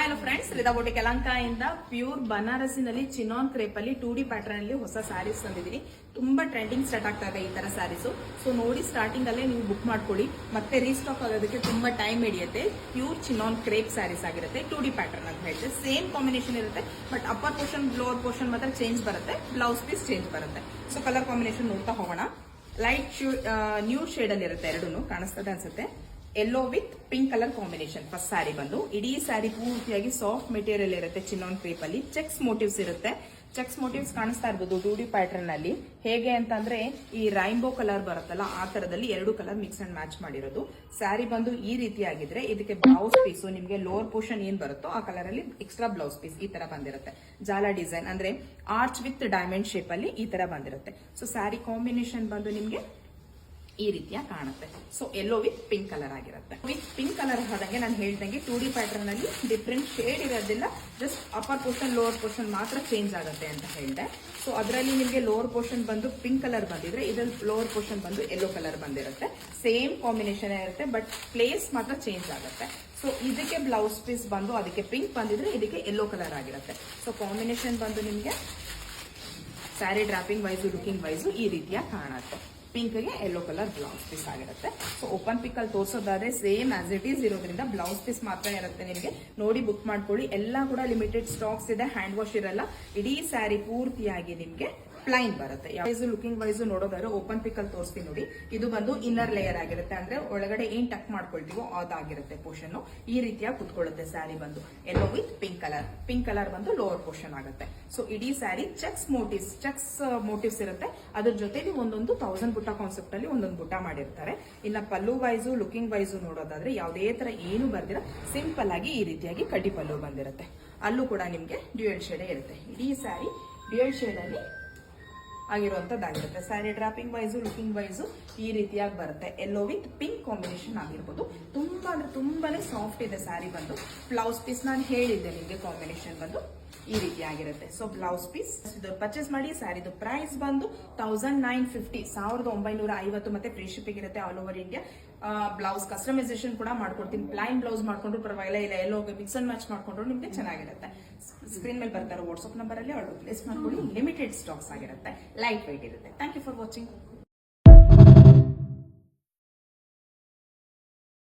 Hello friends, Rida boutique ಯಲಹಂಕದಿಂದ pure ಬನಾರಸಿನಲ್ಲಿ chinon crepe ಅಲ್ಲಿ 2D ಪ್ಯಾಟರ್ನ್ ಅಲ್ಲಿ ಹೊಸ ಸ್ಯಾರೀಸ್ ತಂದಿದ್ದೀನಿ. ತುಂಬಾ ಟ್ರೆಂಡಿಂಗ್ ಸ್ಟಾರ್ಟ್ ಆಗ್ತಾ ಇದೆ ಈ ತರ ಸ್ಯಾರೀಸ್. ಸೊ ನೋಡಿ, ಸ್ಟಾರ್ಟಿಂಗ್ ಅಲ್ಲೇ ನೀವು ಬುಕ್ ಮಾಡ್ಕೊಳ್ಳಿ, ಮತ್ತೆ ರೀಸ್ಟಾಕ್ ಆಗೋದಕ್ಕೆ ತುಂಬಾ ಟೈಮ್ ಹಿಡಿಯುತ್ತೆ. ಪ್ಯೂರ್ ಚಿನಾನ್ ಕ್ರೇಪ್ ಸ್ಯಾರೀಸ್ ಆಗಿರುತ್ತೆ, 2D ಪ್ಯಾಟರ್ನ್ ಅಂತ ಹೇಳ್ತೆ. ಸೇಮ್ ಕಾಂಬಿನೇಷನ್ ಇರುತ್ತೆ, but upper portion lower portion ಮಾತ್ರ ಚೇಂಜ್ ಬರುತ್ತೆ, ಬ್ಲೌಸ್ ಪೀಸ್ ಚೇಂಜ್ ಬರುತ್ತೆ. ಸೊ ಕಲರ್ ಕಾಂಬಿನೇಷನ್ ನೋಡ್ತಾ ಹೋಗೋಣ. ಲೈಟ್ ನ್ಯೂ ಶೇಡ್ ಅಲ್ಲಿ ಇರುತ್ತೆ, ಎರಡೂ ಕಾಣಿಸ್ತದೆ ಅನ್ಸುತ್ತೆ. Yellow with pink colour combination first sari ಬಂದು. ಇಡೀ ಸ್ಯಾರಿ ಪೂರ್ತಿಯಾಗಿ ಸಾಫ್ಟ್ ಮೆಟೀರಿಯಲ್ ಇರುತ್ತೆ, ಚಿನಾನ್ ಕ್ರೇಪ್ ಅಲ್ಲಿ ಚೆಕ್ಸ್ ಮೋಟಿವ್ಸ್ ಇರುತ್ತೆ. ಚೆಕ್ಸ್ ಮೋಟಿವ್ಸ್ ಕಾಣಿಸ್ತಾ ಇರ್ಬೋದು 2D ಪ್ಯಾಟರ್ನ್ ಅಲ್ಲಿ. ಹೇಗೆ ಅಂತಂದ್ರೆ ಈ ರೈನ್ಬೋ ಕಲರ್ ಬರುತ್ತಲ್ಲ, ಆ ತರದಲ್ಲಿ ಎರಡು ಕಲರ್ ಮಿಕ್ಸ್ ಅಂಡ್ ಮ್ಯಾಚ್ ಮಾಡಿರೋದು. ಸ್ಯಾರಿ ಬಂದು ಈ ರೀತಿ ಆಗಿದ್ರೆ ಇದಕ್ಕೆ ಬ್ಲೌಸ್ ಪೀಸ್ ನಿಮ್ಗೆ ಲೋವರ್ ಪೋರ್ಷನ್ ಏನ್ ಬರುತ್ತೋ ಆ ಕಲರ್ ಅಲ್ಲಿ ಎಕ್ಸ್ಟ್ರಾ ಬ್ಲೌಸ್ ಪೀಸ್ ಈ ತರ ಬಂದಿರುತ್ತೆ. ಜಾಲ ಡಿಸೈನ್ ಅಂದ್ರೆ ಆರ್ಚ್ ವಿತ್ ಡೈಮಂಡ್ ಶೇಪ್ ಅಲ್ಲಿ ಈ ತರ ಬಂದಿರುತ್ತೆ. ಸೊ ಸ್ಯಾರಿ ಕಾಂಬಿನೇಷನ್ ಬಂದು ನಿಮ್ಗೆ ಈ ರೀತಿಯ ಕಾಣುತ್ತೆ. So yellow with pink colour ಆಗಿರುತ್ತೆ. ವಿತ್ ಪಿಂಕ್ ಕಲರ್ ಆದಂಗೆ ನಾನು ಹೇಳ್ದಂಗೆ 2D ಪ್ಯಾಟರ್ನ್ ಅಲ್ಲಿ ಡಿಫ್ರೆಂಟ್ ಶೇಡ್ ಇರೋದಿಲ್ಲ, just upper portion lower portion ಮಾತ್ರ ಚೇಂಜ್ ಆಗುತ್ತೆ ಅಂತ ಹೇಳಿದೆ. ಸೊ ಅದರಲ್ಲಿ ನಿಮಗೆ ಲೋವರ್ ಪೋರ್ಷನ್ ಬಂದು ಪಿಂಕ್ ಕಲರ್ ಬಂದಿದ್ರೆ, ಇದ್ರಲ್ಲಿ ಲೋವರ್ ಪೋರ್ಷನ್ ಬಂದು ಯೆಲ್ಲೋ ಕಲರ್ ಬಂದಿರುತ್ತೆ. ಸೇಮ್ ಕಾಂಬಿನೇಷನ್ ಇರುತ್ತೆ, ಬಟ್ ಪ್ಲೇಸ್ ಮಾತ್ರ ಚೇಂಜ್ ಆಗುತ್ತೆ. ಸೊ ಇದಕ್ಕೆ ಬ್ಲೌಸ್ ಪೀಸ್ ಬಂದು ಅದಕ್ಕೆ ಪಿಂಕ್ ಬಂದಿದ್ರೆ ಇದಕ್ಕೆ ಯೆಲ್ಲೋ ಕಲರ್ ಆಗಿರುತ್ತೆ. ಸೊ ಕಾಂಬಿನೇಷನ್ ಬಂದು ನಿಮಗೆ sari draping wise looking wise ಈ ರೀತಿಯ ಕಾಣುತ್ತೆ. ಪಿಂಕ್ ಗೆ ಯೆಲ್ಲೋ ಕಲರ್ ಬ್ಲೌಸ್ ಪೀಸ್ ಆಗಿರುತ್ತೆ. ಸೊ ಓಪನ್ ಪಿಕ್ ಅಲ್ಲಿ ತೋರಿಸೋದಾದ್ರೆ ಸೇಮ್ ಆಸ್ ಇಟ್ ಈಸ್ ಇರೋದ್ರಿಂದ ಬ್ಲೌಸ್ ಪೀಸ್ ಮಾತ್ರ ಇರುತ್ತೆ. ನಿಮಗೆ ನೋಡಿ ಬುಕ್ ಮಾಡ್ಕೊಳ್ಳಿ. ಎಲ್ಲ ಕೂಡ ಲಿಮಿಟೆಡ್ ಸ್ಟಾಕ್ಸ್ ಇದೆ, ಹ್ಯಾಂಡ್ ವಾಶ್ ಇರಲ್ಲ. ಇಡೀ ಸ್ಯಾರಿ ಪೂರ್ತಿಯಾಗಿ ನಿಮ್ಗೆ ಪ್ಲೈನ್ ಬರುತ್ತೆ. ವೈಸು ಲುಕಿಂಗ್ ವೈಸು ನೋಡೋದಾದ್ರೆ ಓಪನ್ ಪಿಕ್ ಅಲ್ಲಿ ತೋರಿಸ್ತೀನಿ ನೋಡಿ. ಇದು ಬಂದು ಇನ್ನರ್ ಲೇಯರ್ ಆಗಿರುತ್ತೆ, ಅಂದ್ರೆ ಒಳಗಡೆ ಏನ್ ಟಕ್ ಮಾಡ್ಕೊಳ್ತೀವೋ ಅದಾಗಿರುತ್ತೆ ಪೋರ್ಷನ್. ಈ ರೀತಿಯ ಕುತ್ಕೊಳ್ಳುತ್ತೆ ಸ್ಯಾರಿ ಬಂದು yellow with pink colour. Pink colour ಬಂದು ಲೋವರ್ ಪೋರ್ಷನ್ ಆಗುತ್ತೆ. ಸೊ ಇಡೀ ಸ್ಯಾರಿ ಚೆಕ್ಸ್ ಮೋಟಿವ್ಸ್ ಇರುತ್ತೆ. ಅದ್ರ ಜೊತೆಲಿ ಒಂದೊಂದು 1000 ಬುಟ್ಟ ಕಾನ್ಸೆಪ್ಟ್ ಅಲ್ಲಿ ಒಂದೊಂದು ಬುಟ್ಟ ಮಾಡಿರ್ತಾರೆ. ಇನ್ನ ಪಲ್ಲು ವೈಸು ಲುಕಿಂಗ್ ವೈಸು ನೋಡೋದಾದ್ರೆ ಯಾವುದೇ ತರ ಏನು ಬರ್ದಿರ ಸಿಂಪಲ್ ಆಗಿ ಈ ರೀತಿಯಾಗಿ ಕಡ್ಡಿ ಪಲ್ಲು ಬಂದಿರುತ್ತೆ. ಅಲ್ಲೂ ಕೂಡ ನಿಮ್ಗೆ ಡ್ಯೂಯಲ್ ಶೇಡ್ ಇರುತ್ತೆ. ಇಡೀ ಸ್ಯಾರಿ ಡ್ಯೂಯಲ್ ಶೇಡ್ ಅಲ್ಲಿ ಆಗಿರುವಂತದ್ದಾಗಿರುತ್ತೆ. Sari draping wise looking wise ಈ ರೀತಿಯಾಗಿ ಬರುತ್ತೆ. ಯೆಲ್ಲೋ ವಿತ್ ಪಿಂಕ್ ಕಾಂಬಿನೇಷನ್ ಆಗಿರ್ಬೋದು. ತುಂಬಾ ಅಂದ್ರೆ ತುಂಬಾನೇ ಸಾಫ್ಟ್ ಇದೆ ಸ್ಯಾರಿ ಬಂದು. ಬ್ಲೌಸ್ ಪೀಸ್ ನಾನು ಹೇಳಿದ್ದೆ ನಿಮಗೆ, ಕಾಂಬಿನೇಷನ್ ಬಂದು ಈ ರೀತಿ ಆಗಿರುತ್ತೆ. ಸೊ ಬ್ಲೌಸ್ ಪೀಸ್ ಪರ್ಚೇಸ್ ಮಾಡಿ. ಸ್ಯಾರಿದು ಪ್ರೈಸ್ ಬಂದು 1950, 1950 ಮತ್ತೆ ಫ್ರೀ ಶಿಪ್ಪಿಂಗ್ ಇರುತ್ತೆ all over India. Blouse customization ಕೂಡ ಮಾಡ್ಕೊಡ್ತೀನಿ. ಪ್ಲೈನ್ ಬ್ಲೌಸ್ ಮಾಡ್ಕೊಂಡ್ರು ಪರವಾಗಿಲ್ಲ, ಇಲ್ಲ ಎಲ್ಲೋ ಮಿಕ್ಸ್ ಅಂಡ್ ಮ್ಯಾಚ್ ಮಾಡ್ಕೊಂಡ್ರು ನಿಮ್ಗೆ ಚೆನ್ನಾಗಿರುತ್ತೆ. ಸ್ಕ್ರೀನ್ ಮೇಲೆ ಬರ್ತಾರೋ ವಾಟ್ಸ್ಆಪ್ ನಂಬರ್ ಅಲ್ಲಿ ಆರ್ಡರ್ ಪ್ಲೇಸ್ ಮಾಡ್ಕೊಳ್ಳಿ. ಲಿಮಿಟೆಡ್ ಸ್ಟಾಕ್ಸ್ ಆಗಿರುತ್ತೆ, ಲೈಟ್ ವೈಟ್ ಇರುತ್ತೆ. Thank you for watching.